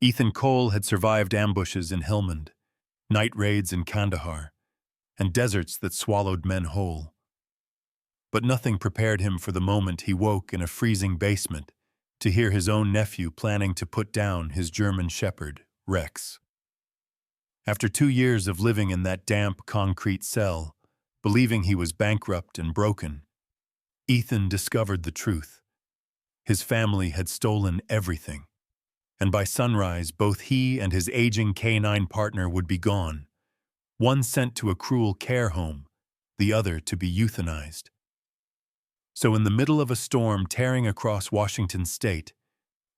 Ethan Cole had survived ambushes in Helmand, night raids in Kandahar, and deserts that swallowed men whole. But nothing prepared him for the moment he woke in a freezing basement to hear his own nephew planning to put down his German shepherd, Rex. After 2 years of living in that damp concrete cell, believing he was bankrupt and broken, Ethan discovered the truth. His family had stolen everything, and by sunrise both he and his aging canine partner would be gone, one sent to a cruel care home, the other to be euthanized. So in the middle of a storm tearing across Washington state,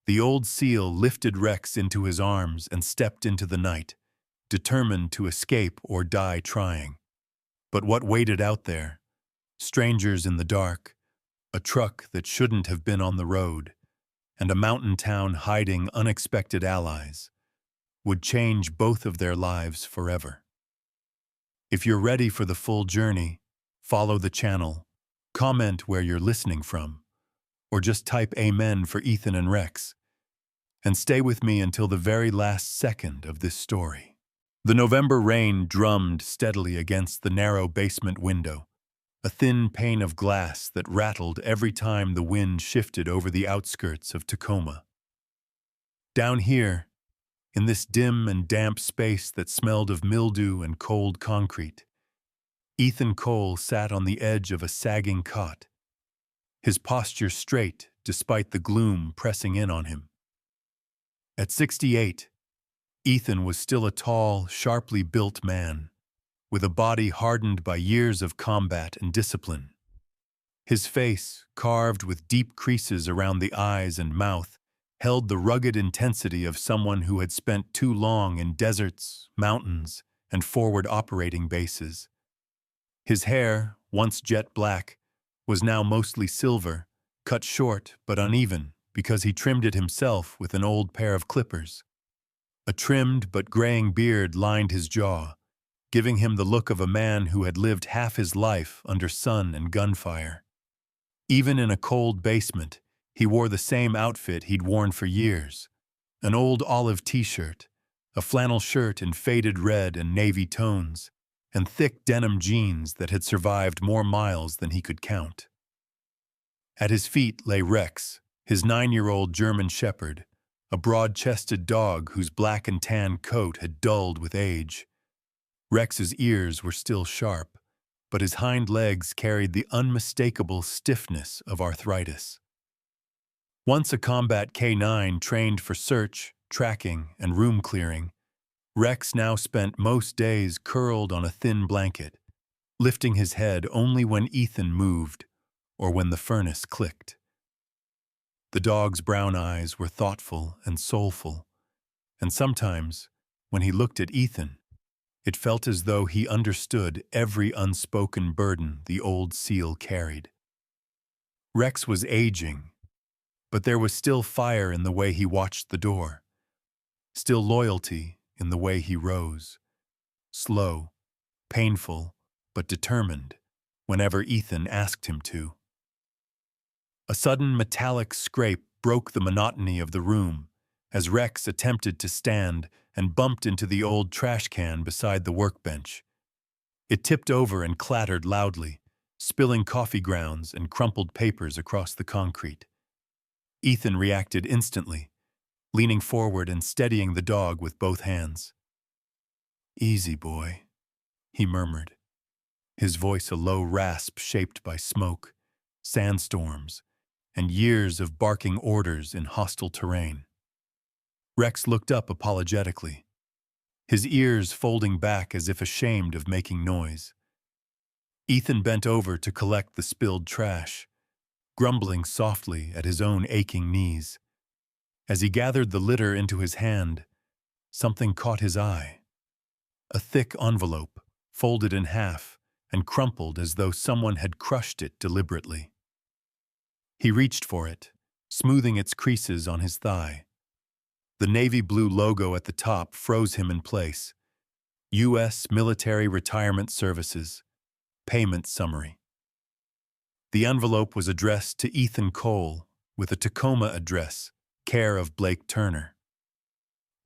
the old seal lifted Rex into his arms and stepped into the night, determined to escape or die trying. But what waited out there? Strangers in the dark, a truck that shouldn't have been on the road, and a mountain town hiding unexpected allies, would change both of their lives forever. If you're ready for the full journey, follow the channel, comment where you're listening from, or just type Amen for Ethan and Rex, and stay with me until the very last second of this story. The November rain drummed steadily against the narrow basement window, a thin pane of glass that rattled every time the wind shifted over the outskirts of Tacoma. Down here, in this dim and damp space that smelled of mildew and cold concrete, Ethan Cole sat on the edge of a sagging cot, his posture straight despite the gloom pressing in on him. At 68, Ethan was still a tall, sharply built man, with a body hardened by years of combat and discipline. His face, carved with deep creases around the eyes and mouth, held the rugged intensity of someone who had spent too long in deserts, mountains, and forward operating bases. His hair, once jet black, was now mostly silver, cut short but uneven because he trimmed it himself with an old pair of clippers. A trimmed but graying beard lined his jaw, giving him the look of a man who had lived half his life under sun and gunfire. Even in a cold basement, he wore the same outfit he'd worn for years, an old olive t-shirt, a flannel shirt in faded red and navy tones, and thick denim jeans that had survived more miles than he could count. At his feet lay Rex, his 9-year-old German shepherd, a broad-chested dog whose black and tan coat had dulled with age. Rex's ears were still sharp, but his hind legs carried the unmistakable stiffness of arthritis. Once a combat K9 trained for search, tracking, and room clearing, Rex now spent most days curled on a thin blanket, lifting his head only when Ethan moved or when the furnace clicked. The dog's brown eyes were thoughtful and soulful, and sometimes, when he looked at Ethan, it felt as though he understood every unspoken burden the old seal carried. Rex was aging, but there was still fire in the way he watched the door, still loyalty in the way he rose, slow, painful, but determined whenever Ethan asked him to. A sudden metallic scrape broke the monotony of the room as Rex attempted to stand and bumped into the old trash can beside the workbench. It tipped over and clattered loudly, spilling coffee grounds and crumpled papers across the concrete. Ethan reacted instantly, leaning forward and steadying the dog with both hands. "Easy, boy," he murmured, his voice a low rasp shaped by smoke, sandstorms, and years of barking orders in hostile terrain. Rex looked up apologetically, his ears folding back as if ashamed of making noise. Ethan bent over to collect the spilled trash, grumbling softly at his own aching knees. As he gathered the litter into his hand, something caught his eye. A thick envelope, folded in half and crumpled as though someone had crushed it deliberately. He reached for it, smoothing its creases on his thigh. The navy blue logo at the top froze him in place. U.S. Military Retirement Services. Payment Summary. The envelope was addressed to Ethan Cole with a Tacoma address, care of Blake Turner.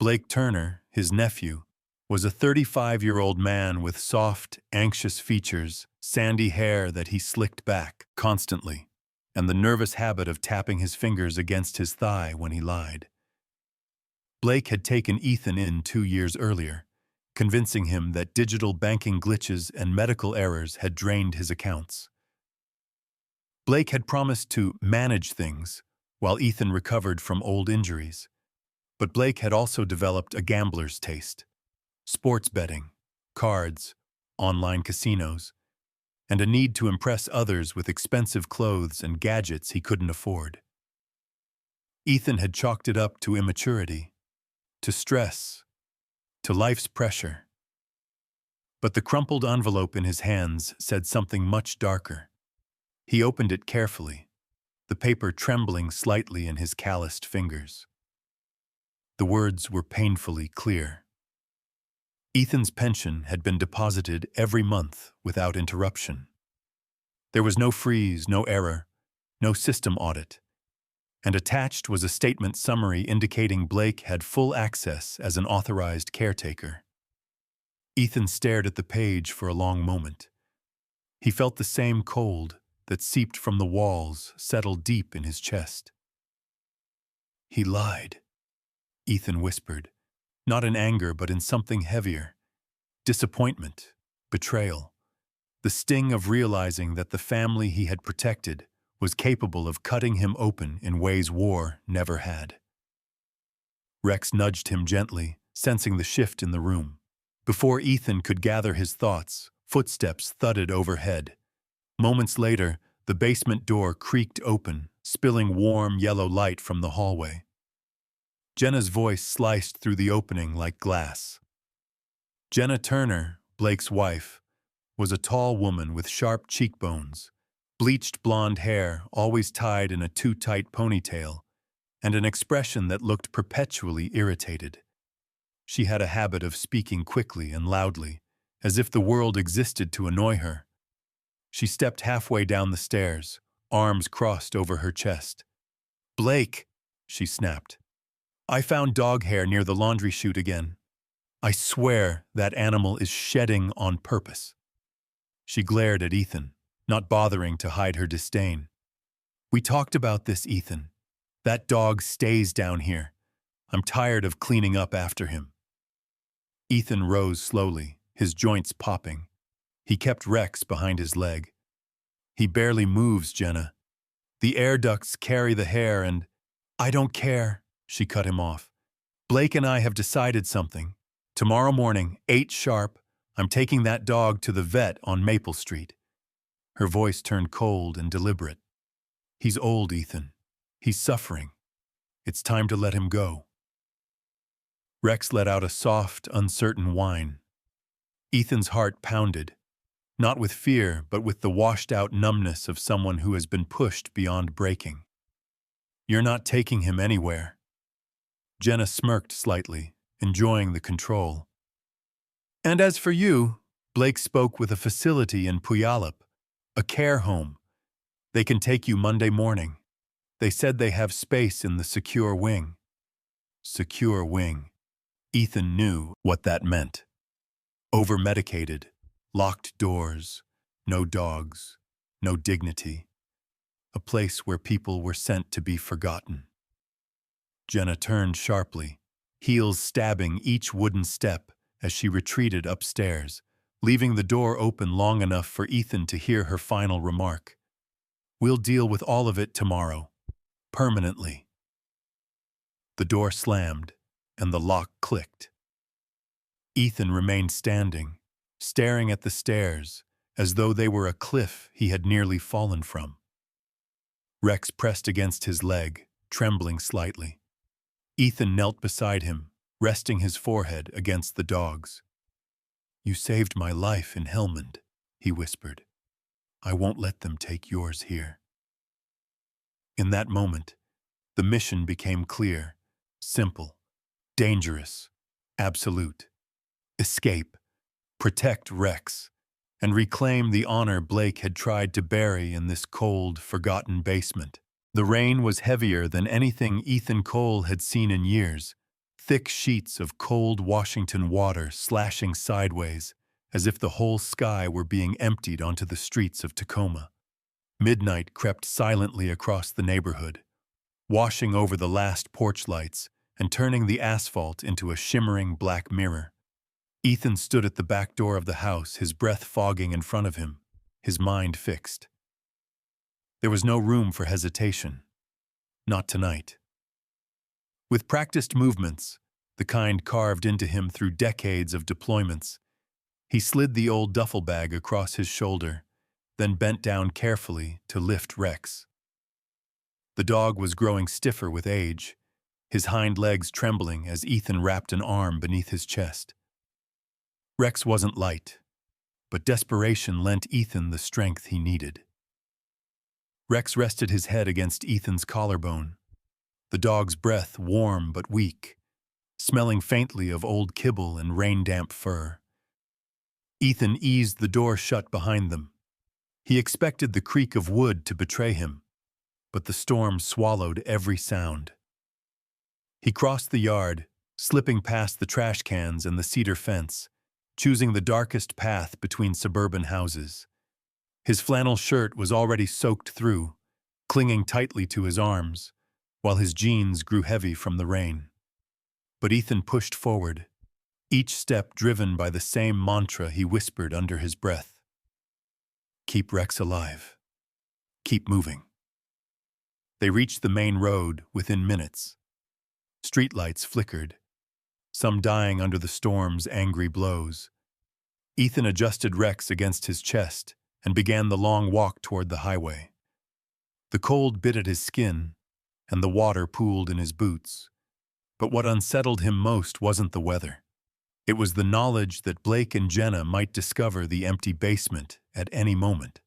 Blake Turner, his nephew, was a 35-year-old man with soft, anxious features, sandy hair that he slicked back constantly, and the nervous habit of tapping his fingers against his thigh when he lied. Blake had taken Ethan in 2 years earlier, convincing him that digital banking glitches and medical errors had drained his accounts. Blake had promised to manage things while Ethan recovered from old injuries, but Blake had also developed a gambler's taste: sports betting, cards, online casinos, and a need to impress others with expensive clothes and gadgets he couldn't afford. Ethan had chalked it up to immaturity, to stress, to life's pressure. But the crumpled envelope in his hands said something much darker. He opened it carefully, the paper trembling slightly in his calloused fingers. The words were painfully clear. Ethan's pension had been deposited every month without interruption. There was no freeze, no error, no system audit, and attached was a statement summary indicating Blake had full access as an authorized caretaker. Ethan stared at the page for a long moment. He felt the same cold that seeped from the walls settle deep in his chest. "He lied," Ethan whispered, not in anger but in something heavier: disappointment, betrayal, the sting of realizing that the family he had protected was capable of cutting him open in ways war never had. Rex nudged him gently, sensing the shift in the room. Before Ethan could gather his thoughts, footsteps thudded overhead. Moments later, the basement door creaked open, spilling warm yellow light from the hallway. Jenna's voice sliced through the opening like glass. Jenna Turner, Blake's wife, was a tall woman with sharp cheekbones, bleached blonde hair always tied in a too-tight ponytail, and an expression that looked perpetually irritated. She had a habit of speaking quickly and loudly, as if the world existed to annoy her. She stepped halfway down the stairs, arms crossed over her chest. "Blake," she snapped, "I found dog hair near the laundry chute again. I swear that animal is shedding on purpose." She glared at Ethan, not bothering to hide her disdain. "We talked about this, Ethan. That dog stays down here. I'm tired of cleaning up after him." Ethan rose slowly, his joints popping. He kept Rex behind his leg. "He barely moves, Jenna. The air ducts carry the hair and—" "I don't care," she cut him off. "Blake and I have decided something. Tomorrow morning, 8 sharp, I'm taking that dog to the vet on Maple Street." Her voice turned cold and deliberate. "He's old, Ethan. He's suffering. It's time to let him go." Rex let out a soft, uncertain whine. Ethan's heart pounded, not with fear, but with the washed-out numbness of someone who has been pushed beyond breaking. "You're not taking him anywhere." Jenna smirked slightly, enjoying the control. "And as for you," Blake spoke with a facility in Puyallup, "a care home. They can take you Monday morning. They said they have space in the secure wing." Secure wing. Ethan knew what that meant. Over-medicated, locked doors, no dogs, no dignity. A place where people were sent to be forgotten. Jenna turned sharply, heels stabbing each wooden step as she retreated upstairs, leaving the door open long enough for Ethan to hear her final remark. "We'll deal with all of it tomorrow. Permanently." The door slammed, and the lock clicked. Ethan remained standing, staring at the stairs, as though they were a cliff he had nearly fallen from. Rex pressed against his leg, trembling slightly. Ethan knelt beside him, resting his forehead against the dog's. "You saved my life in Helmand," he whispered. "I won't let them take yours here." In that moment, the mission became clear, simple, dangerous, absolute. Escape, protect Rex, and reclaim the honor Blake had tried to bury in this cold, forgotten basement. The rain was heavier than anything Ethan Cole had seen in years, thick sheets of cold Washington water slashing sideways, as if the whole sky were being emptied onto the streets of Tacoma. Midnight crept silently across the neighborhood, washing over the last porch lights and turning the asphalt into a shimmering black mirror. Ethan stood at the back door of the house, his breath fogging in front of him, his mind fixed. There was no room for hesitation. Not tonight. With practiced movements, the kind carved into him through decades of deployments, he slid the old duffel bag across his shoulder, then bent down carefully to lift Rex. The dog was growing stiffer with age, his hind legs trembling as Ethan wrapped an arm beneath his chest. Rex wasn't light, but desperation lent Ethan the strength he needed. Rex rested his head against Ethan's collarbone, the dog's breath warm but weak, smelling faintly of old kibble and rain-damp fur. Ethan eased the door shut behind them. He expected the creak of wood to betray him, but the storm swallowed every sound. He crossed the yard, slipping past the trash cans and the cedar fence, choosing the darkest path between suburban houses. His flannel shirt was already soaked through, clinging tightly to his arms, while his jeans grew heavy from the rain. But Ethan pushed forward, each step driven by the same mantra he whispered under his breath. Keep Rex alive. Keep moving. They reached the main road within minutes. Streetlights flickered, some dying under the storm's angry blows. Ethan adjusted Rex against his chest and began the long walk toward the highway. The cold bit at his skin, and the water pooled in his boots. But what unsettled him most wasn't the weather. It was the knowledge that Blake and Jenna might discover the empty basement at any moment.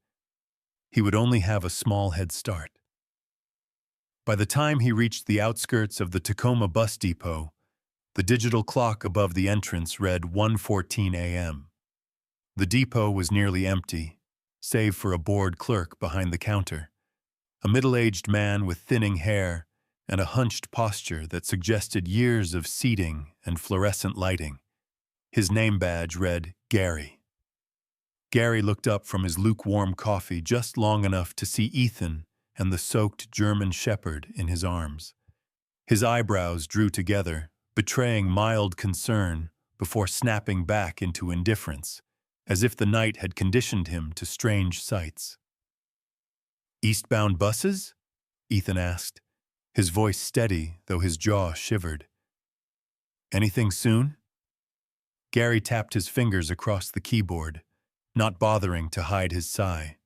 He would only have a small head start. By the time he reached the outskirts of the Tacoma bus depot, the digital clock above the entrance read 1:14 a.m. The depot was nearly empty, save for a bored clerk behind the counter, a middle-aged man with thinning hair and a hunched posture that suggested years of seating and fluorescent lighting. His name badge read Gary. Gary looked up from his lukewarm coffee just long enough to see Ethan and the soaked German shepherd in his arms. His eyebrows drew together, betraying mild concern before snapping back into indifference, as if the night had conditioned him to strange sights. "Eastbound buses?" Ethan asked, his voice steady, though his jaw shivered. "Anything soon?" Gary tapped his fingers across the keyboard, not bothering to hide his sigh.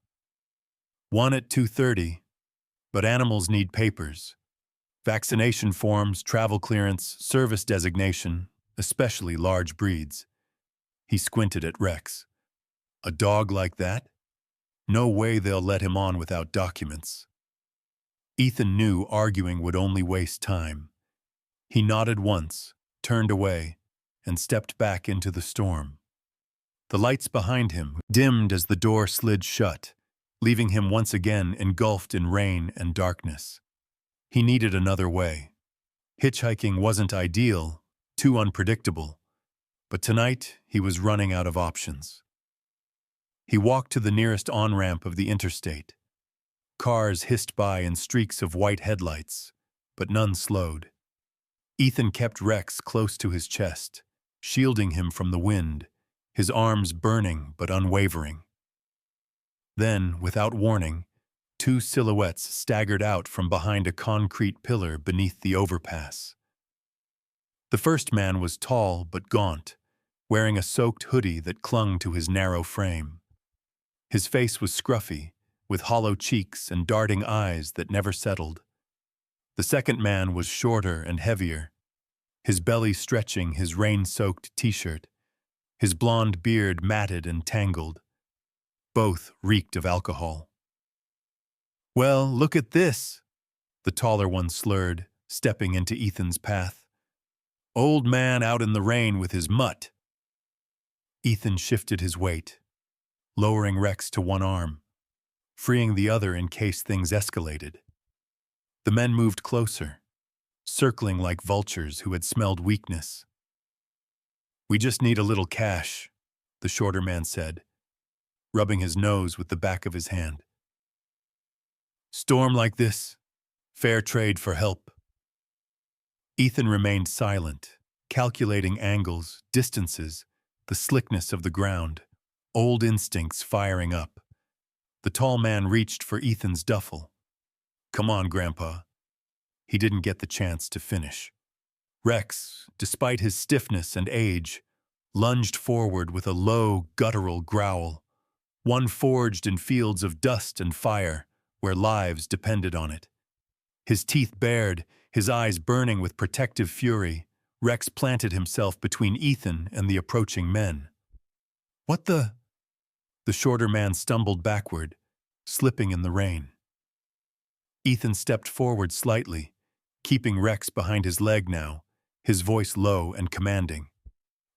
"One at 2:30, but animals need papers. Vaccination forms, travel clearance, service designation, especially large breeds." He squinted at Rex. "A dog like that? No way they'll let him on without documents." Ethan knew arguing would only waste time. He nodded once, turned away, and stepped back into the storm. The lights behind him dimmed as the door slid shut, leaving him once again engulfed in rain and darkness. He needed another way. Hitchhiking wasn't ideal, too unpredictable, but tonight he was running out of options. He walked to the nearest on-ramp of the interstate. Cars hissed by in streaks of white headlights, but none slowed. Ethan kept Rex close to his chest, shielding him from the wind, his arms burning but unwavering. Then, without warning, two silhouettes staggered out from behind a concrete pillar beneath the overpass. The first man was tall but gaunt, wearing a soaked hoodie that clung to his narrow frame. His face was scruffy, with hollow cheeks and darting eyes that never settled. The second man was shorter and heavier, his belly stretching his rain-soaked t-shirt, his blonde beard matted and tangled. Both reeked of alcohol. "Well, look at this," the taller one slurred, stepping into Ethan's path. "Old man out in the rain with his mutt." Ethan shifted his weight, lowering Rex to one arm, freeing the other in case things escalated. The men moved closer, circling like vultures who had smelled weakness. "We just need a little cash," the shorter man said, rubbing his nose with the back of his hand. "Storm like this, fair trade for help." Ethan remained silent, calculating angles, distances, the slickness of the ground, old instincts firing up. The tall man reached for Ethan's duffel. "Come on, Grandpa." He didn't get the chance to finish. Rex, despite his stiffness and age, lunged forward with a low, guttural growl, one forged in fields of dust and fire, where lives depended on it. His teeth bared, his eyes burning with protective fury, Rex planted himself between Ethan and the approaching men. "What the—" The shorter man stumbled backward, slipping in the rain. Ethan stepped forward slightly, keeping Rex behind his leg now, his voice low and commanding.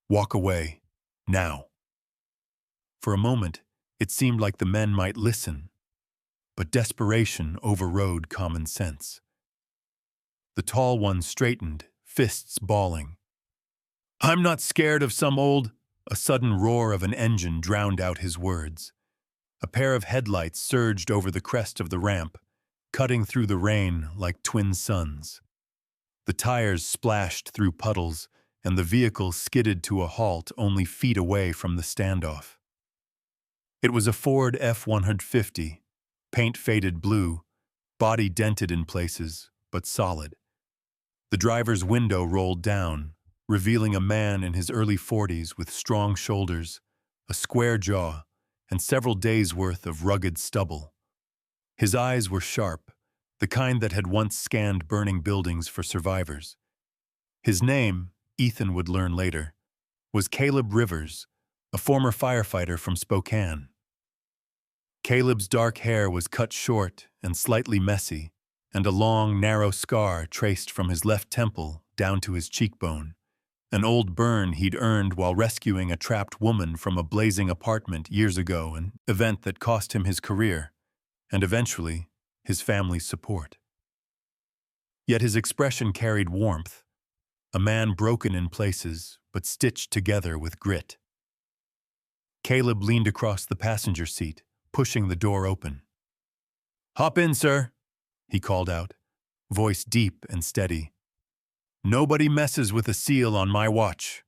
"Walk away, now." For a moment, it seemed like the men might listen, but desperation overrode common sense. The tall one straightened, fists balling. "I'm not scared of some old—" A sudden roar of an engine drowned out his words. A pair of headlights surged over the crest of the ramp, cutting through the rain like twin suns. The tires splashed through puddles, and the vehicle skidded to a halt only feet away from the standoff. It was a Ford F-150, paint faded blue, body dented in places, but solid. The driver's window rolled down, revealing a man in his early 40s with strong shoulders, a square jaw, and several days' worth of rugged stubble. His eyes were sharp, the kind that had once scanned burning buildings for survivors. His name, Ethan would learn later, was Caleb Rivers, a former firefighter from Spokane. Caleb's dark hair was cut short and slightly messy, and a long, narrow scar traced from his left temple down to his cheekbone, an old burn he'd earned while rescuing a trapped woman from a blazing apartment years ago, an event that cost him his career, and eventually his family's support. Yet his expression carried warmth, a man broken in places but stitched together with grit. Caleb leaned across the passenger seat, pushing the door open. "Hop in, sir," he called out, voice deep and steady. "Nobody messes with a SEAL on my watch."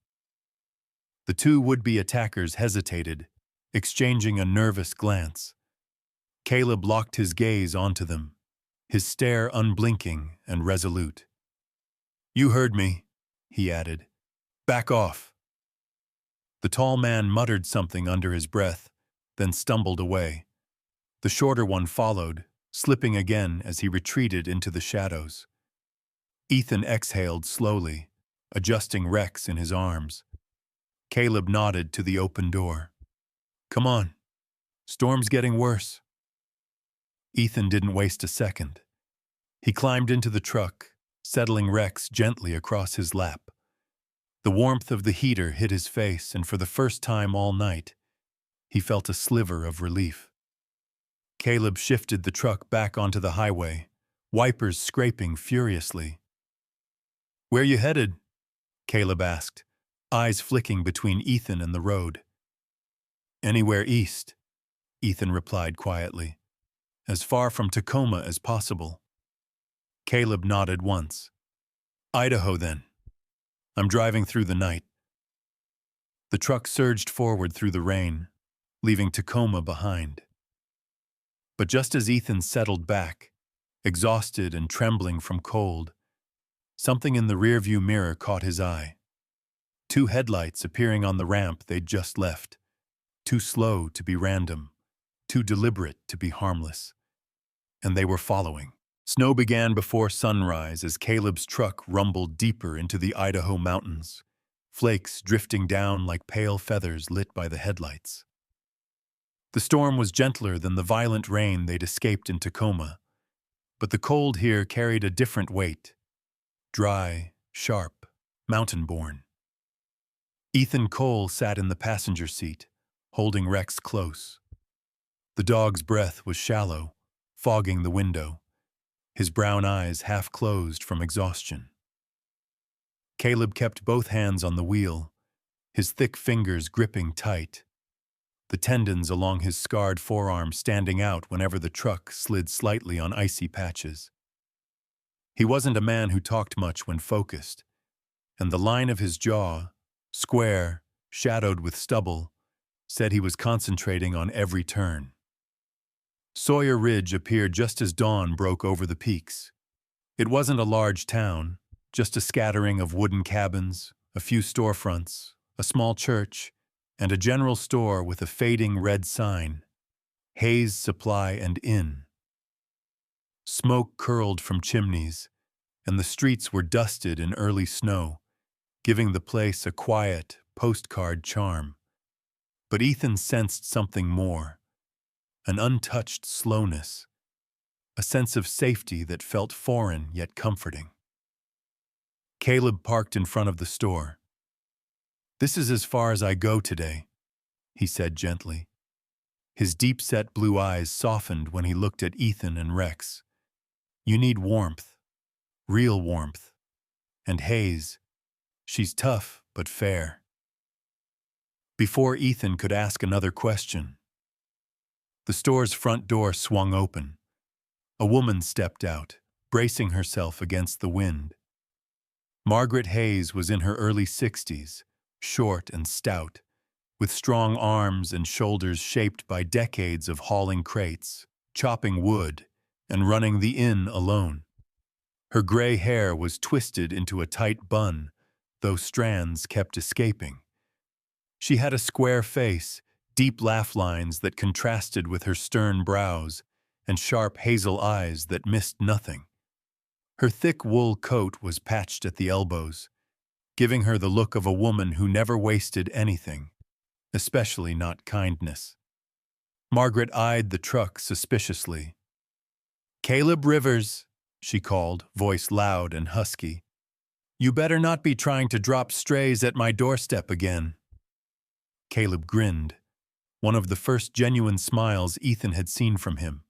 The two would-be attackers hesitated, exchanging a nervous glance. Caleb locked his gaze onto them, his stare unblinking and resolute. "You heard me," he added. "Back off." The tall man muttered something under his breath, then stumbled away. The shorter one followed, slipping again as he retreated into the shadows. Ethan exhaled slowly, adjusting Rex in his arms. Caleb nodded to the open door. "Come on. Storm's getting worse." Ethan didn't waste a second. He climbed into the truck, settling Rex gently across his lap. The warmth of the heater hit his face, and for the first time all night, he felt a sliver of relief. Caleb shifted the truck back onto the highway, wipers scraping furiously. "Where you headed?" Caleb asked, eyes flicking between Ethan and the road. "Anywhere east," Ethan replied quietly. "As far from Tacoma as possible." Caleb nodded once. "Idaho, then. I'm driving through the night." The truck surged forward through the rain, leaving Tacoma behind. But just as Ethan settled back, exhausted and trembling from cold, something in the rearview mirror caught his eye. Two headlights appearing on the ramp they'd just left, too slow to be random, too deliberate to be harmless. And they were following. Snow began before sunrise as Caleb's truck rumbled deeper into the Idaho mountains, flakes drifting down like pale feathers lit by the headlights. The storm was gentler than the violent rain they'd escaped in Tacoma, but the cold here carried a different weight. Dry, sharp, mountain-born. Ethan Cole sat in the passenger seat, holding Rex close. The dog's breath was shallow, fogging the window, his brown eyes half closed from exhaustion. Caleb kept both hands on the wheel, his thick fingers gripping tight, the tendons along his scarred forearm standing out whenever the truck slid slightly on icy patches. He wasn't a man who talked much when focused, and the line of his jaw, square, shadowed with stubble, said he was concentrating on every turn. Sawyer Ridge appeared just as dawn broke over the peaks. It wasn't a large town, just a scattering of wooden cabins, a few storefronts, a small church, and a general store with a fading red sign, Hayes Supply and Inn. Smoke curled from chimneys, and the streets were dusted in early snow, giving the place a quiet, postcard charm. But Ethan sensed something more, an untouched slowness, a sense of safety that felt foreign yet comforting. Caleb parked in front of the store. "This is as far as I go today," he said gently. His deep-set blue eyes softened when he looked at Ethan and Rex. "You need warmth, real warmth. And Hayes, she's tough but fair." Before Ethan could ask another question, the store's front door swung open. A woman stepped out, bracing herself against the wind. Margaret Hayes was in her early 60s, short and stout, with strong arms and shoulders shaped by decades of hauling crates, chopping wood, and running the inn alone. Her gray hair was twisted into a tight bun, though strands kept escaping. She had a square face, deep laugh lines that contrasted with her stern brows, and sharp hazel eyes that missed nothing. Her thick wool coat was patched at the elbows, giving her the look of a woman who never wasted anything, especially not kindness. Margaret eyed the truck suspiciously. "Caleb Rivers," she called, voice loud and husky. "You better not be trying to drop strays at my doorstep again." Caleb grinned, one of the first genuine smiles Ethan had seen from him.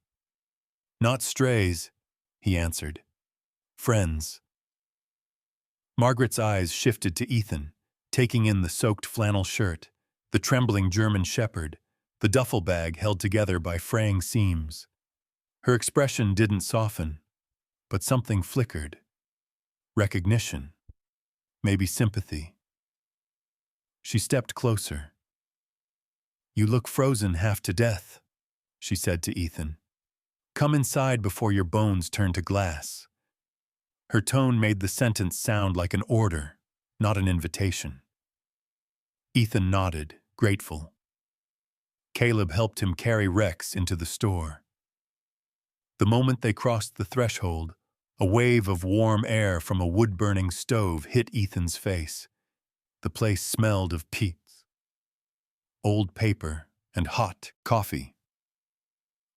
"Not strays," he answered. "Friends." Margaret's eyes shifted to Ethan, taking in the soaked flannel shirt, the trembling German shepherd, the duffel bag held together by fraying seams. Her expression didn't soften, but something flickered. Recognition. Maybe sympathy. She stepped closer. "You look frozen half to death," she said to Ethan. "Come inside before your bones turn to glass." Her tone made the sentence sound like an order, not an invitation. Ethan nodded, grateful. Caleb helped him carry Rex into the store. The moment they crossed the threshold, a wave of warm air from a wood-burning stove hit Ethan's face. The place smelled of peats, old paper, and hot coffee.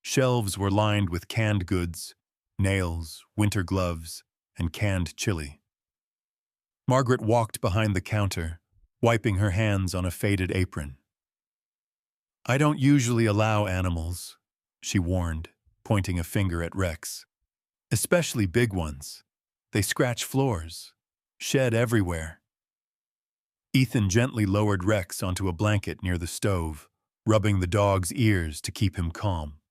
Shelves were lined with canned goods, nails, winter gloves, and canned chili. Margaret walked behind the counter, wiping her hands on a faded apron. "I don't usually allow animals," she warned, pointing a finger at Rex. "Especially big ones. They scratch floors, shed everywhere." Ethan gently lowered Rex onto a blanket near the stove, rubbing the dog's ears to keep him calm.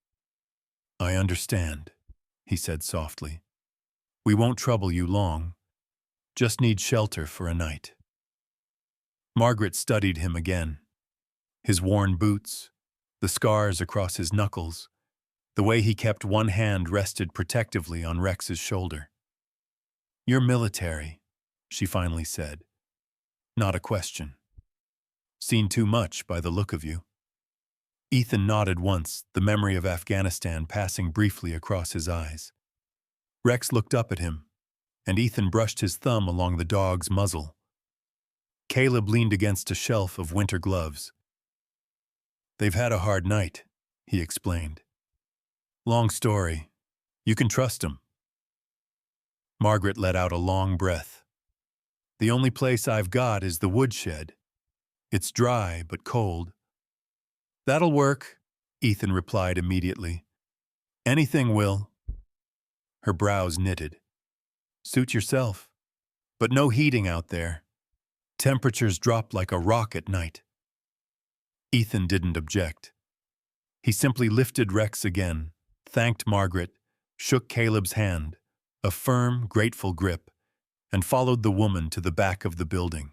"I understand," he said softly. "We won't trouble you long. Just need shelter for a night." Margaret studied him again. His worn boots, the scars across his knuckles, the way he kept one hand rested protectively on Rex's shoulder. "You're military," she finally said. Not a question. "Seen too much by the look of you." Ethan nodded once, the memory of Afghanistan passing briefly across his eyes. Rex looked up at him, and Ethan brushed his thumb along the dog's muzzle. Caleb leaned against a shelf of winter gloves. "They've had a hard night," he explained. "Long story. You can trust 'em." Margaret let out a long breath. "The only place I've got is the woodshed. It's dry but cold." "That'll work," Ethan replied immediately. "Anything will." Her brows knitted. "Suit yourself." But no heating out there. Temperatures drop like a rock at night. Ethan didn't object. He simply lifted Rex again, thanked Margaret, shook Caleb's hand, a firm, grateful grip, and followed the woman to the back of the building.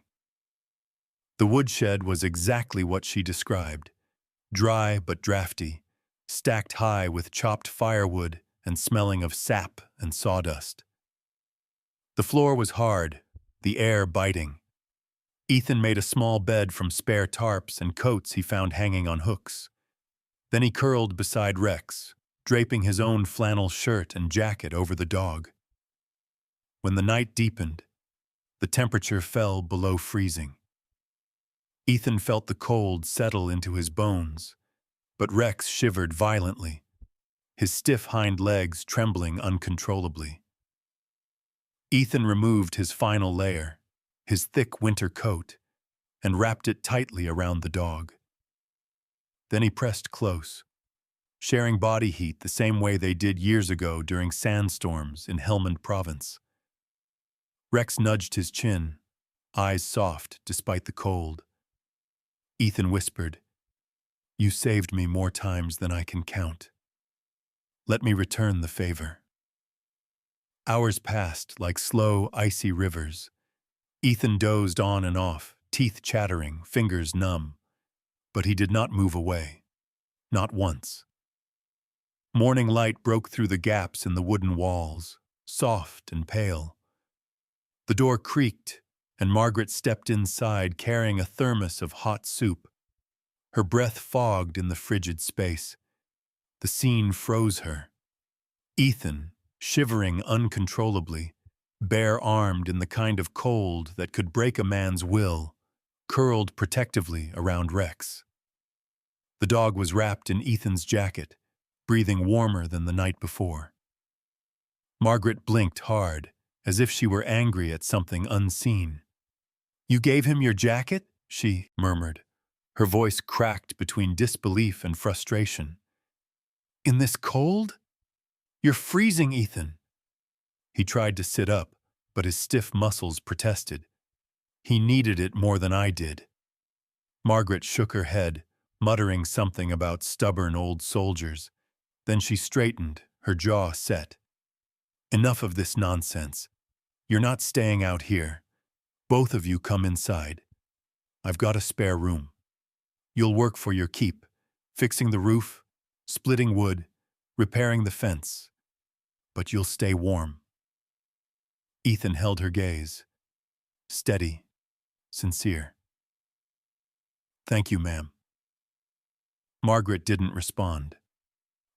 The woodshed was exactly what she described, dry but drafty, stacked high with chopped firewood and smelling of sap and sawdust. The floor was hard, the air biting. Ethan made a small bed from spare tarps and coats he found hanging on hooks. Then he curled beside Rex, draping his own flannel shirt and jacket over the dog. When the night deepened, the temperature fell below freezing. Ethan felt the cold settle into his bones, but Rex shivered violently, his stiff hind legs trembling uncontrollably. Ethan removed his final layer, his thick winter coat, and wrapped it tightly around the dog. Then he pressed close, sharing body heat the same way they did years ago during sandstorms in Helmand Province. Rex nudged his chin, eyes soft despite the cold. Ethan whispered, "You saved me more times than I can count. Let me return the favor." Hours passed like slow, icy rivers. Ethan dozed on and off, teeth chattering, fingers numb. But he did not move away. Not once. Morning light broke through the gaps in the wooden walls, soft and pale. The door creaked, and Margaret stepped inside carrying a thermos of hot soup. Her breath fogged in the frigid space. The scene froze her. Ethan, shivering uncontrollably, bare-armed in the kind of cold that could break a man's will, curled protectively around Rex. The dog was wrapped in Ethan's jacket, breathing warmer than the night before. Margaret blinked hard, as if she were angry at something unseen. "You gave him your jacket?" she murmured, her voice cracked between disbelief and frustration. "In this cold? You're freezing, Ethan." He tried to sit up, but his stiff muscles protested. He needed it more than I did. Margaret shook her head, muttering something about stubborn old soldiers. Then she straightened, her jaw set. "Enough of this nonsense. You're not staying out here. Both of you come inside. I've got a spare room. You'll work for your keep, fixing the roof, splitting wood, repairing the fence. But you'll stay warm." Ethan held her gaze. Steady, sincere. "Thank you, ma'am." Margaret didn't respond.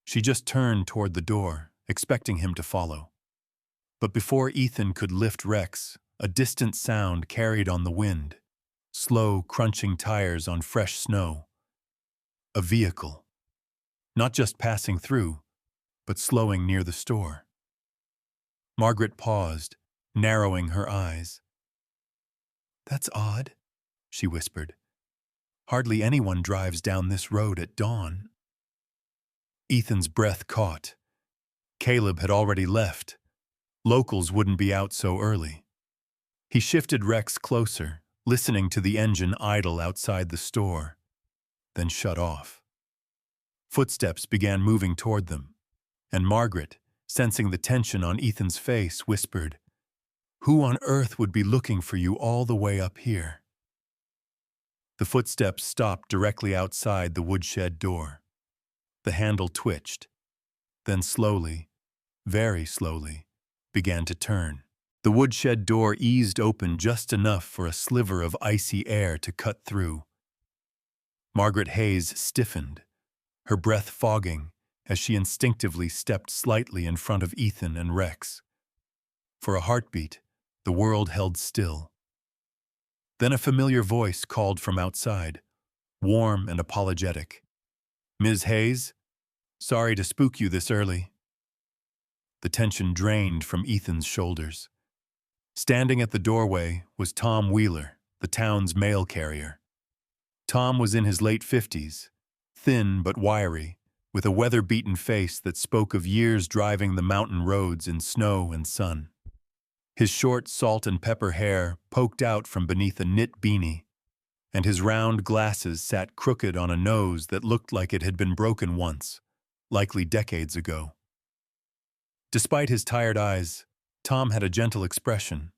She just turned toward the door, expecting him to follow. But before Ethan could lift Rex, a distant sound carried on the wind, slow, crunching tires on fresh snow. A vehicle. Not just passing through, but slowing near the store. Margaret paused, narrowing her eyes. "That's odd," she whispered. "Hardly anyone drives down this road at dawn." Ethan's breath caught. Caleb had already left. Locals wouldn't be out so early. He shifted Rex closer, listening to the engine idle outside the store, then shut off. Footsteps began moving toward them, and Margaret, sensing the tension on Ethan's face, whispered, "Who on earth would be looking for you all the way up here?" The footsteps stopped directly outside the woodshed door. The handle twitched, then slowly, very slowly, began to turn. The woodshed door eased open just enough for a sliver of icy air to cut through. Margaret Hayes stiffened, her breath fogging as she instinctively stepped slightly in front of Ethan and Rex. For a heartbeat, the world held still. Then a familiar voice called from outside, warm and apologetic. "Ms. Hayes, sorry to spook you this early." The tension drained from Ethan's shoulders. Standing at the doorway was Tom Wheeler, the town's mail carrier. Tom was in his late 50s, thin but wiry, with a weather-beaten face that spoke of years driving the mountain roads in snow and sun. His short salt and pepper hair poked out from beneath a knit beanie, and his round glasses sat crooked on a nose that looked like it had been broken once, likely decades ago. Despite his tired eyes, Tom had a gentle expression,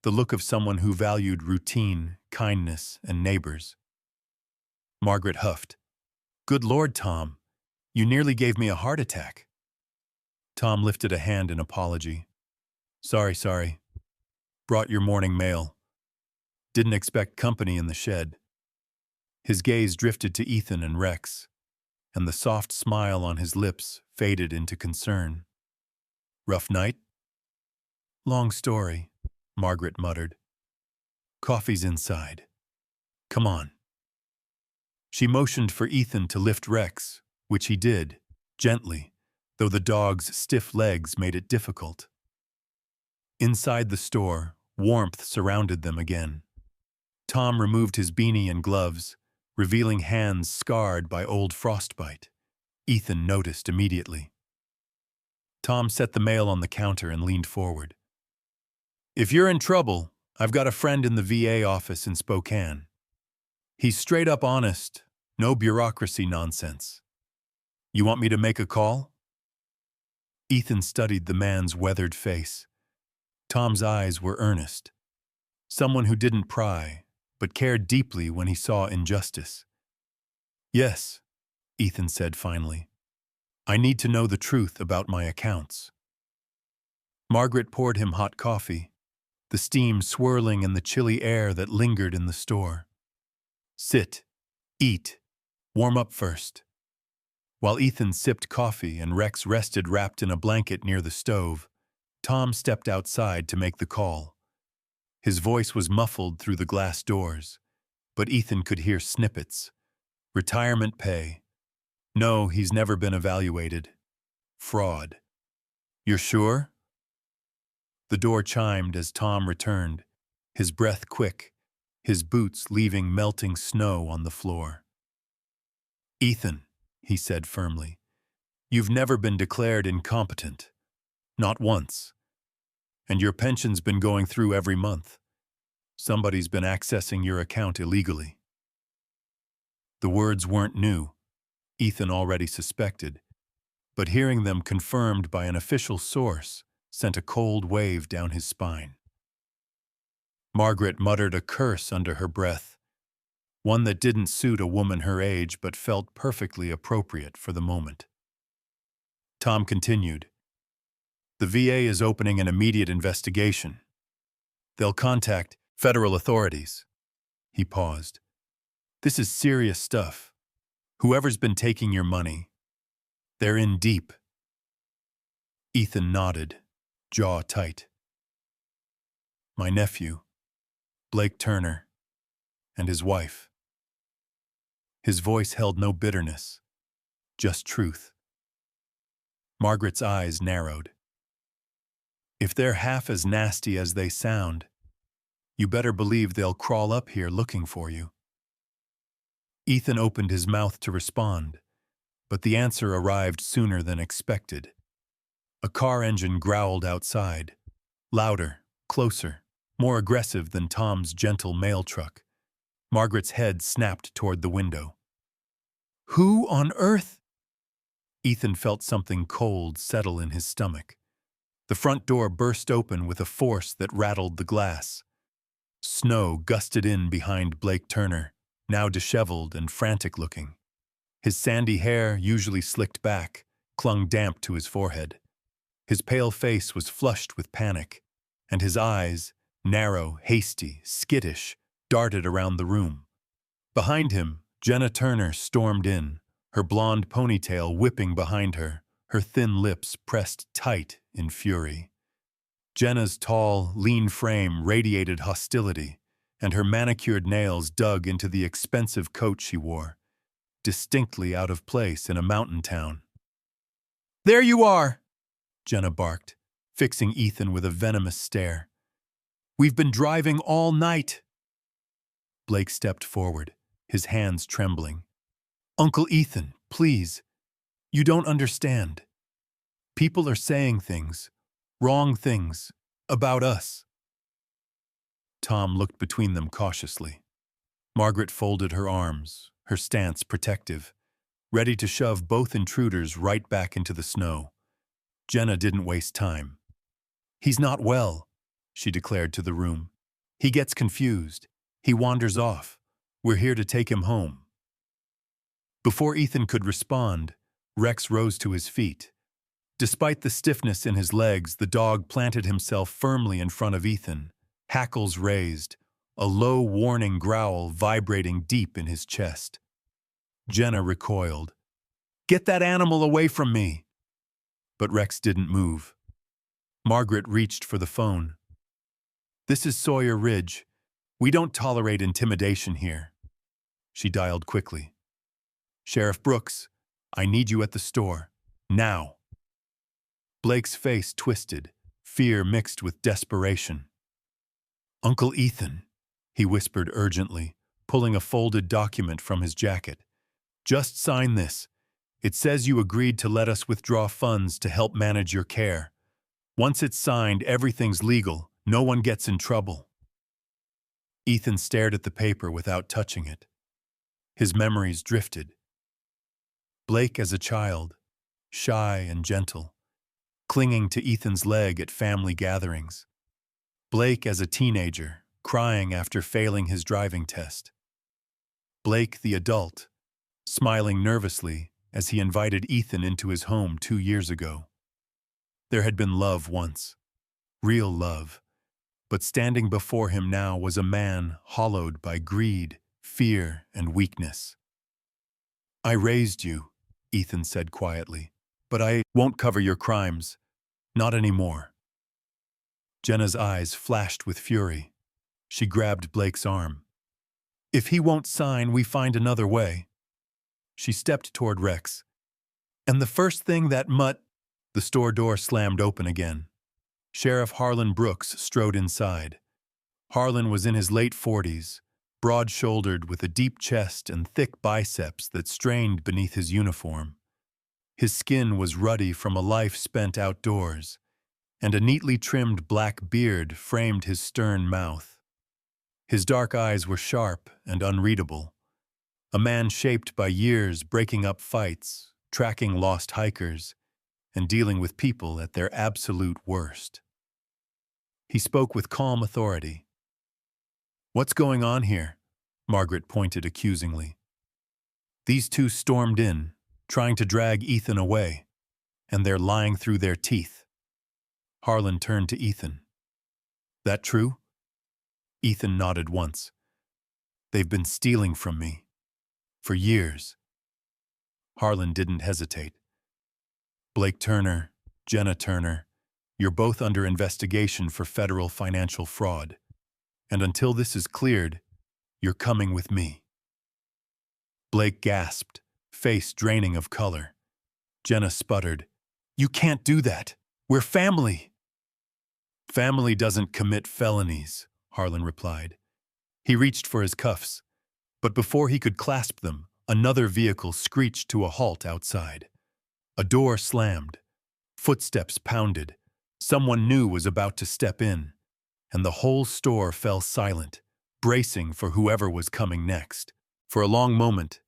the look of someone who valued routine, kindness, and neighbors. Margaret huffed. "Good Lord, Tom, you nearly gave me a heart attack." Tom lifted a hand in apology. Sorry. Brought your morning mail. Didn't expect company in the shed." His gaze drifted to Ethan and Rex, and the soft smile on his lips faded into concern. "Rough night?" "Long story," Margaret muttered. "Coffee's inside. Come on." She motioned for Ethan to lift Rex, which he did, gently, though the dog's stiff legs made it difficult. Inside the store, warmth surrounded them again. Tom removed his beanie and gloves, revealing hands scarred by old frostbite. Ethan noticed immediately. Tom set the mail on the counter and leaned forward. "If you're in trouble, I've got a friend in the VA office in Spokane. He's straight up honest, no bureaucracy nonsense. You want me to make a call?" Ethan studied the man's weathered face. Tom's eyes were earnest. Someone who didn't pry, but cared deeply when he saw injustice. "Yes," Ethan said finally. "I need to know the truth about my accounts." Margaret poured him hot coffee, the steam swirling in the chilly air that lingered in the store. "Sit. Eat. Warm up first." While Ethan sipped coffee and Rex rested wrapped in a blanket near the stove, Tom stepped outside to make the call. His voice was muffled through the glass doors, but Ethan could hear snippets. Retirement pay. No, he's never been evaluated. Fraud. You're sure? The door chimed as Tom returned, his breath quick, his boots leaving melting snow on the floor. "Ethan," he said firmly, "you've never been declared incompetent. Not once. And your pension's been going through every month. Somebody's been accessing your account illegally." The words weren't new, Ethan already suspected, but hearing them confirmed by an official source sent a cold wave down his spine. Margaret muttered a curse under her breath, one that didn't suit a woman her age but felt perfectly appropriate for the moment. Tom continued, "The VA is opening an immediate investigation. They'll contact federal authorities." He paused. "This is serious stuff. Whoever's been taking your money, they're in deep." Ethan nodded, jaw tight. "My nephew, Blake Turner, and his wife." His voice held no bitterness, just truth. Margaret's eyes narrowed. "If they're half as nasty as they sound, you better believe they'll crawl up here looking for you." Ethan opened his mouth to respond, but the answer arrived sooner than expected. A car engine growled outside, louder, closer, more aggressive than Tom's gentle mail truck. Margaret's head snapped toward the window. "Who on earth?" Ethan felt something cold settle in his stomach. The front door burst open with a force that rattled the glass. Snow gusted in behind Blake Turner, now disheveled and frantic-looking. His sandy hair, usually slicked back, clung damp to his forehead. His pale face was flushed with panic, and his eyes, narrow, hasty, skittish, darted around the room. Behind him, Jenna Turner stormed in, her blonde ponytail whipping behind her, her thin lips pressed tight in fury. Jenna's tall, lean frame radiated hostility, and her manicured nails dug into the expensive coat she wore, distinctly out of place in a mountain town. "There you are!" Jenna barked, fixing Ethan with a venomous stare. "We've been driving all night." Blake stepped forward, his hands trembling. "Uncle Ethan, please. You don't understand. People are saying things, wrong things, about us. Tom looked between them cautiously. Margaret folded her arms, her stance protective, ready to shove both intruders right back into the snow. Jenna didn't waste time. "He's not well," she declared to the room. "He gets confused. He wanders off. We're here to take him home." Before Ethan could respond, Rex rose to his feet. Despite the stiffness in his legs, the dog planted himself firmly in front of Ethan, hackles raised, a low warning growl vibrating deep in his chest. Jenna recoiled. "Get that animal away from me!" But Rex didn't move. Margaret reached for the phone. "This is Sawyer Ridge. We don't tolerate intimidation here." She dialed quickly. "Sheriff Brooks, I need you at the store. Now." Blake's face twisted, fear mixed with desperation. "Uncle Ethan," he whispered urgently, pulling a folded document from his jacket. "Just sign this. It says you agreed to let us withdraw funds to help manage your care. Once it's signed, everything's legal. No one gets in trouble." Ethan stared at the paper without touching it. His memories drifted. Blake as a child, shy and gentle, clinging to Ethan's leg at family gatherings. Blake as a teenager, crying after failing his driving test. Blake the adult, smiling nervously as he invited Ethan into his home 2 years ago. There had been love once, real love, but standing before him now was a man hollowed by greed, fear, and weakness. "I raised you," Ethan said quietly, "but I won't cover your crimes. Not anymore." Jenna's eyes flashed with fury. She grabbed Blake's arm. "If he won't sign, we find another way." She stepped toward Rex. "And the first thing that mutt—" The store door slammed open again. Sheriff Harlan Brooks strode inside. Harlan was in his late 40s, broad-shouldered with a deep chest and thick biceps that strained beneath his uniform. His skin was ruddy from a life spent outdoors, and a neatly trimmed black beard framed his stern mouth. His dark eyes were sharp and unreadable. A man shaped by years breaking up fights, tracking lost hikers, and dealing with people at their absolute worst. He spoke with calm authority. "What's going on here?" Margaret pointed accusingly. "These two stormed in, trying to drag Ethan away, and they're lying through their teeth." Harlan turned to Ethan. "That true?" Ethan nodded once. "They've been stealing from me. For years." Harlan didn't hesitate. "Blake Turner, Jenna Turner, you're both under investigation for federal financial fraud. And until this is cleared, you're coming with me." Blake gasped, face draining of color. Jenna sputtered, "You can't do that. We're family." "Family doesn't commit felonies," Harlan replied. He reached for his cuffs, but before he could clasp them, another vehicle screeched to a halt outside. A door slammed. Footsteps pounded. Someone new was about to step in, and the whole store fell silent, bracing for whoever was coming next. For a long moment,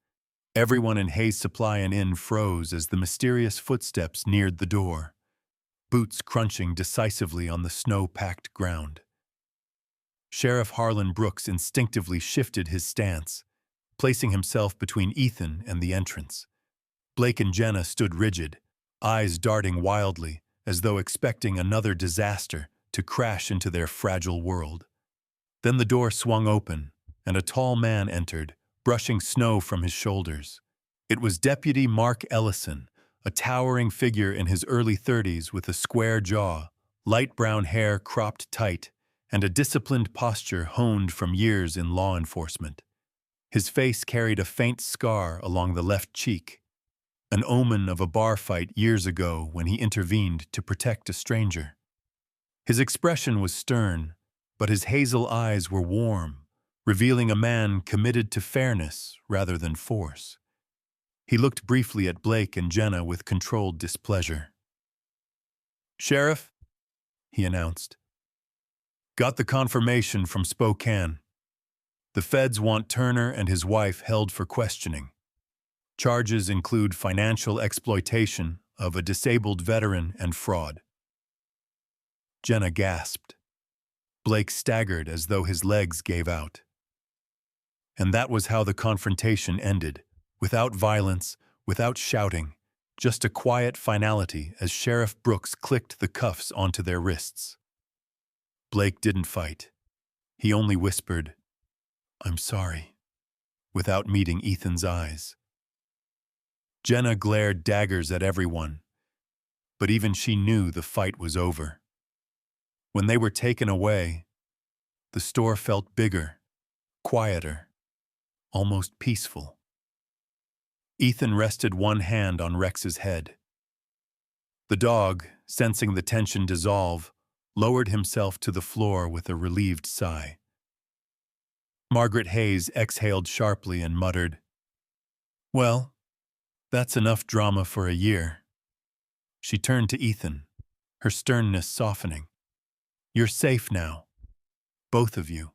everyone in Hayes Supply and Inn froze as the mysterious footsteps neared the door, boots crunching decisively on the snow-packed ground. Sheriff Harlan Brooks instinctively shifted his stance, placing himself between Ethan and the entrance. Blake and Jenna stood rigid, eyes darting wildly, as though expecting another disaster to crash into their fragile world. Then the door swung open, and a tall man entered, brushing snow from his shoulders. It was Deputy Mark Ellison, a towering figure in his early 30s with a square jaw, light brown hair cropped tight, and a disciplined posture honed from years in law enforcement. His face carried a faint scar along the left cheek, an omen of a bar fight years ago when he intervened to protect a stranger. His expression was stern, but his hazel eyes were warm, revealing a man committed to fairness rather than force. He looked briefly at Blake and Jenna with controlled displeasure. "Sheriff," he announced. Got the confirmation from Spokane. The feds want Turner and his wife held for questioning. Charges include financial exploitation of a disabled veteran and fraud. Jenna gasped. Blake staggered as though his legs gave out. And that was how the confrontation ended, without violence, without shouting, just a quiet finality as Sheriff Brooks clicked the cuffs onto their wrists. Blake didn't fight. He only whispered, "I'm sorry," without meeting Ethan's eyes. Jenna glared daggers at everyone, but even she knew the fight was over. When they were taken away, the store felt bigger, quieter, almost peaceful. Ethan rested one hand on Rex's head. The dog, sensing the tension dissolve, lowered himself to the floor with a relieved sigh. Margaret Hayes exhaled sharply and muttered, "Well, that's enough drama for a year." She turned to Ethan, her sternness softening. "You're safe now, both of you."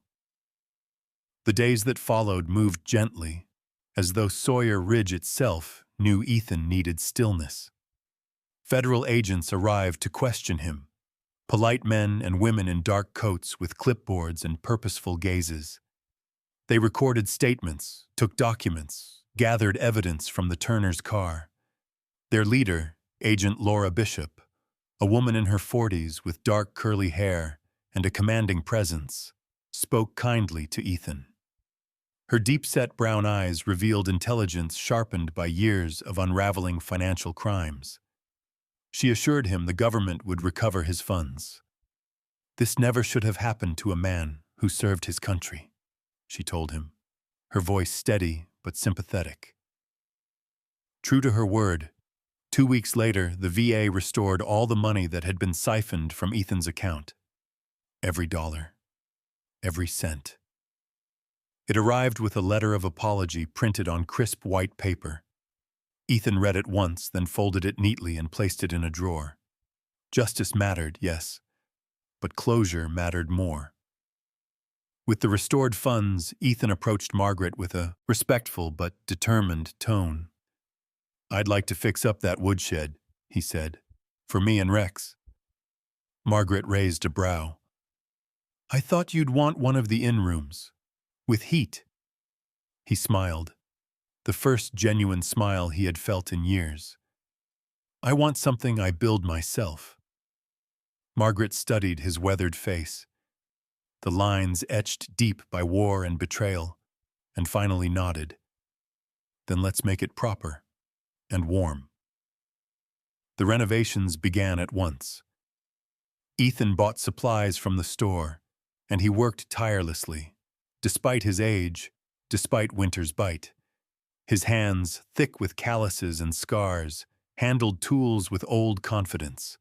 The days that followed moved gently, as though Sawyer Ridge itself knew Ethan needed stillness. Federal agents arrived to question him, polite men and women in dark coats with clipboards and purposeful gazes. They recorded statements, took documents, gathered evidence from the Turners' car. Their leader, Agent Laura Bishop, a woman in her 40s with dark curly hair and a commanding presence, spoke kindly to Ethan. Her deep-set brown eyes revealed intelligence sharpened by years of unraveling financial crimes. She assured him the government would recover his funds. "This never should have happened to a man who served his country," she told him, her voice steady but sympathetic. True to her word, 2 weeks later, the VA restored all the money that had been siphoned from Ethan's account. Every dollar, every cent. It arrived with a letter of apology printed on crisp white paper. Ethan read it once, then folded it neatly and placed it in a drawer. Justice mattered, yes, but closure mattered more. With the restored funds, Ethan approached Margaret with a respectful but determined tone. "I'd like to fix up that woodshed," he said, "for me and Rex." Margaret raised a brow. "I thought you'd want one of the in-rooms, with heat." He smiled, the first genuine smile he had felt in years. "I want something I build myself." Margaret studied his weathered face, the lines etched deep by war and betrayal, and finally nodded. "Then let's make it proper and warm." The renovations began at once. Ethan bought supplies from the store, and he worked tirelessly, despite his age, despite winter's bite. His hands, thick with calluses and scars, handled tools with old confidence.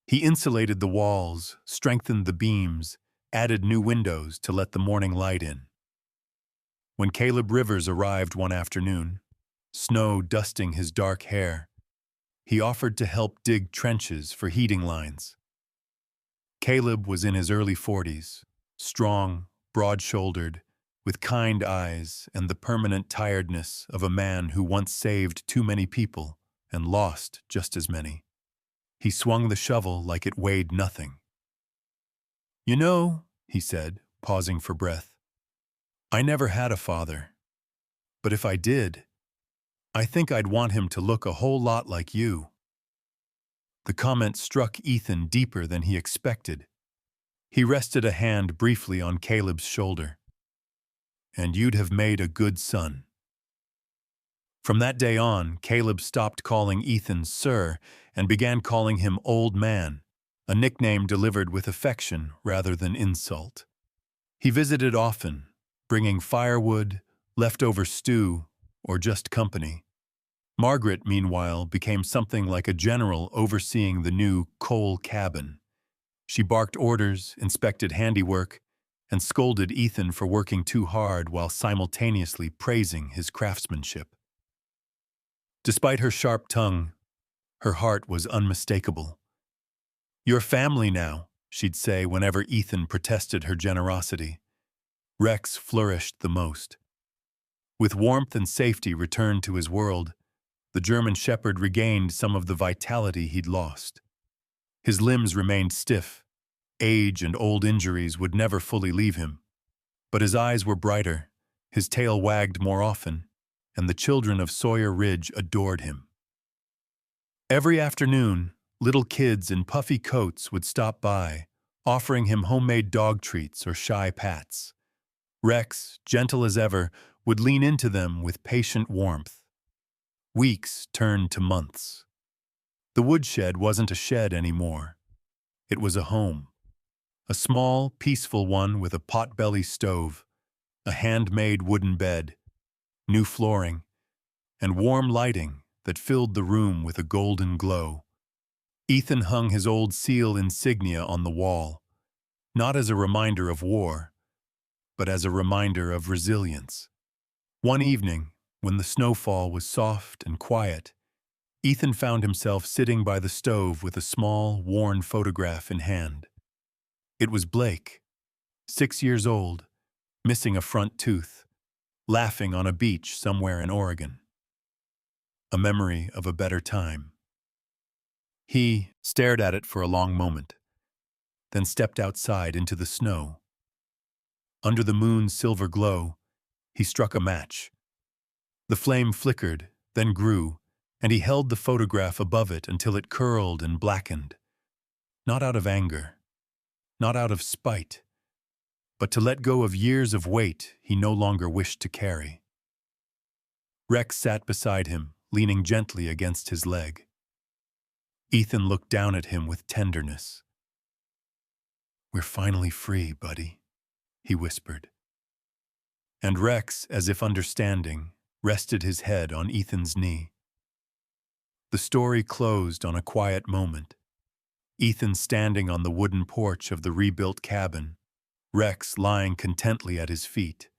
He insulated the walls, strengthened the beams, added new windows to let the morning light in. When Caleb Rivers arrived one afternoon, snow dusting his dark hair, he offered to help dig trenches for heating lines. Caleb was in his early 40s, strong, broad-shouldered, with kind eyes and the permanent tiredness of a man who once saved too many people and lost just as many. He swung the shovel like it weighed nothing. "You know," he said, pausing for breath, "I never had a father. But if I did, I think I'd want him to look a whole lot like you." The comment struck Ethan deeper than he expected. He rested a hand briefly on Caleb's shoulder. "And you'd have made a good son." From that day on, Caleb stopped calling Ethan Sir and began calling him Old Man, a nickname delivered with affection rather than insult. He visited often, bringing firewood, leftover stew, or just company. Margaret, meanwhile, became something like a general overseeing the new coal cabin. She barked orders, inspected handiwork, and scolded Ethan for working too hard while simultaneously praising his craftsmanship. Despite her sharp tongue, her heart was unmistakable. "You're family now," she'd say whenever Ethan protested her generosity. Rex flourished the most. With warmth and safety returned to his world, the German Shepherd regained some of the vitality he'd lost. His limbs remained stiff. Age and old injuries would never fully leave him. But his eyes were brighter, his tail wagged more often, and the children of Sawyer Ridge adored him. Every afternoon, little kids in puffy coats would stop by, offering him homemade dog treats or shy pats. Rex, gentle as ever, would lean into them with patient warmth. Weeks turned to months. The woodshed wasn't a shed anymore. It was a home. A small, peaceful one with a pot-belly stove, a handmade wooden bed, new flooring, and warm lighting that filled the room with a golden glow. Ethan hung his old SEAL insignia on the wall, not as a reminder of war, but as a reminder of resilience. One evening, when the snowfall was soft and quiet, Ethan found himself sitting by the stove with a small, worn photograph in hand. It was Blake, 6 years old, missing a front tooth, laughing on a beach somewhere in Oregon. A memory of a better time. He stared at it for a long moment, then stepped outside into the snow. Under the moon's silver glow, he struck a match. The flame flickered, then grew, and he held the photograph above it until it curled and blackened. Not out of anger, not out of spite, but to let go of years of weight he no longer wished to carry. Rex sat beside him, leaning gently against his leg. Ethan looked down at him with tenderness. "We're finally free, buddy," he whispered. And Rex, as if understanding, rested his head on Ethan's knee. The story closed on a quiet moment. Ethan standing on the wooden porch of the rebuilt cabin, Rex lying contently at his feet,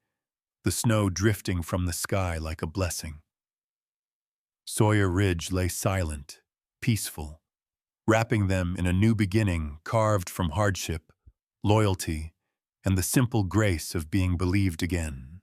the snow drifting from the sky like a blessing. Sawyer Ridge lay silent, peaceful, wrapping them in a new beginning carved from hardship, loyalty, and the simple grace of being believed again.